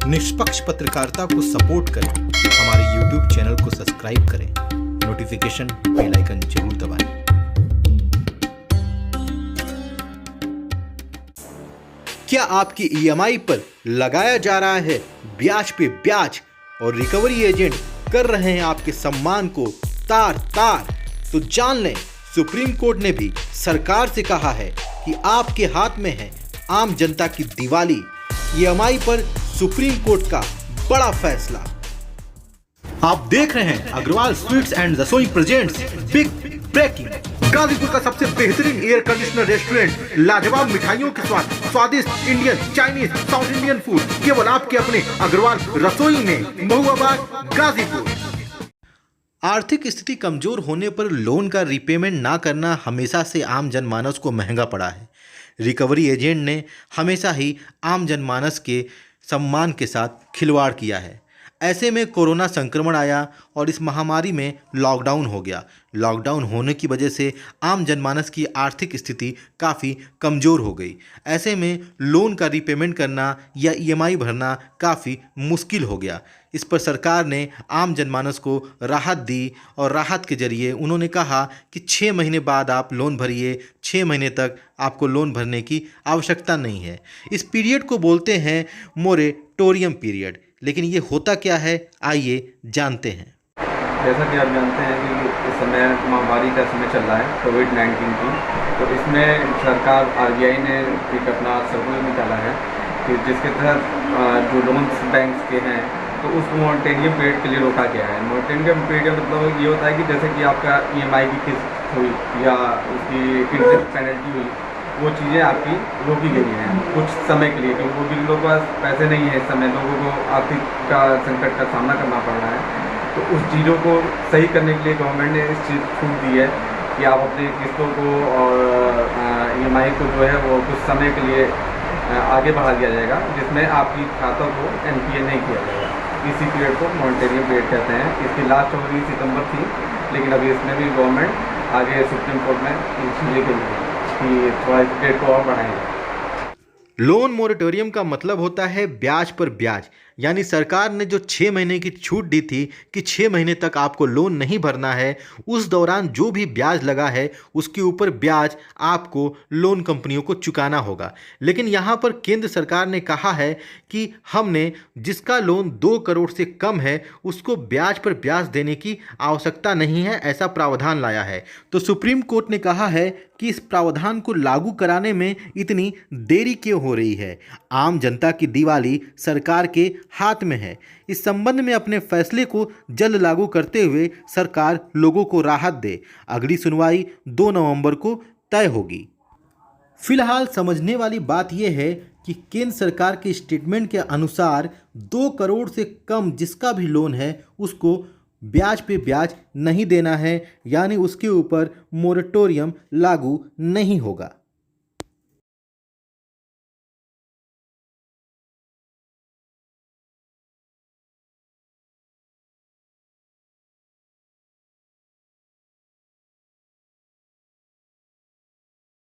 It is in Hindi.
निष्पक्ष पत्रकारिता को सपोर्ट करें, हमारे YouTube चैनल को सब्सक्राइब करें, नोटिफिकेशन बेल आइकन जरूर दबाएं। क्या आपकी EMI पर लगाया जा रहा है ब्याज पे ब्याज और रिकवरी एजेंट कर रहे हैं आपके सम्मान को तार तार? तो जान लें, सुप्रीम कोर्ट ने भी सरकार से कहा है कि आपके हाथ में है आम जनता की दिवाली। EMI पर सुप्रीम कोर्ट का बड़ा फैसला। आप देख रहे हैं अग्रवाल स्वीट्स एंड रसोई प्रेजेंट्स बिग ब्रेकिंग। गाजीपुर का सबसे बेहतरीन एयर कंडीशनर रेस्टोरेंट, लाजवाब मिठाइयों के स्वाद, स्वादिष्ट Indian, Chinese, south Indian food केवल आपके अपने अग्रवाल रसोई में, महुआबाद, गाजीपुर। आर्थिक स्थिति कमजोर होने पर लोन का रीपेमेंट ना करना हमेशा से आम जनमानस को महंगा पड़ा है। रिकवरी एजेंट ने हमेशा ही आम जनमानस के सम्मान के साथ खिलवाड़ किया है। ऐसे में कोरोना संक्रमण आया और इस महामारी में लॉकडाउन हो गया। लॉकडाउन होने की वजह से आम जनमानस की आर्थिक स्थिति काफ़ी कमज़ोर हो गई। ऐसे में लोन का रीपेमेंट करना या EMI भरना काफ़ी मुश्किल हो गया। इस पर सरकार ने आम जनमानस को राहत दी और राहत के जरिए उन्होंने कहा कि 6 महीने बाद आप लोन भरिए, 6 महीने तक आपको लोन भरने की आवश्यकता नहीं है। इस पीरियड को बोलते हैं मोरेटोरियम पीरियड। लेकिन ये होता क्या है, आइए जानते हैं। जैसा कि आप जानते हैं कि इस समय महामारी का समय चल रहा है कोविड-19 की, तो इसमें सरकार RBI ने एक अपना सर्कुलर निकाला है कि जिसके तहत जो लोन्स बैंक्स के हैं तो उसको मॉनिटरिंग पीरियड के लिए रोका गया है। मॉनिटरिंग पीरियड का मतलब ये होता है कि जैसे कि आपका EMI की किस्त हुई या उसकी इंटरेस्ट पेनल्टी हुई, वो चीज़ें आपकी रोकी गई हैं कुछ समय के लिए, क्योंकि वो भी लोगों के पास पैसे नहीं है। इस समय लोगों को आर्थिक का संकट का सामना करना पड़ रहा है, तो उस चीज़ों को सही करने के लिए गवर्नमेंट ने इस चीज़ छूट दी है कि आप अपनी किस्तों को और EMI को जो है वो कुछ समय के लिए आगे बढ़ा दिया जाएगा, जिसमें आपकी खातों को NPA नहीं किया जाएगा। इसी पीरियड को मॉनिटरिंग पीरियड कहते हैं। इसकी लास्ट 24 सितंबर थी, लेकिन अभी इसमें भी गवर्नमेंट आगे सुप्रीम कोर्ट में चीज़ें गई है कि थोड़ा इस डेट को और बढ़ाएंगे। लोन मोरेटोरियम का मतलब होता है ब्याज पर ब्याज। यानी सरकार ने जो 6 महीने की छूट दी थी कि 6 महीने तक आपको लोन नहीं भरना है, उस दौरान जो भी ब्याज लगा है उसके ऊपर ब्याज आपको लोन कंपनियों को चुकाना होगा। लेकिन यहाँ पर केंद्र सरकार ने कहा है कि हमने जिसका लोन 2 करोड़ से कम है उसको ब्याज पर ब्याज देने की आवश्यकता नहीं है, ऐसा प्रावधान लाया है। तो सुप्रीम कोर्ट ने कहा है कि इस प्रावधान को लागू कराने में इतनी देरी क्यों हो रही है। आम जनता की दिवाली सरकार के हाथ में है। इस संबंध में अपने फैसले को जल्द लागू करते हुए सरकार लोगों को राहत दे। अगली सुनवाई 2 नवंबर को तय होगी। फिलहाल समझने वाली बात यह है कि केंद्र सरकार के स्टेटमेंट के अनुसार 2 करोड़ से कम जिसका भी लोन है उसको ब्याज पे ब्याज नहीं देना है, यानी उसके ऊपर मोरेटोरियम लागू नहीं होगा।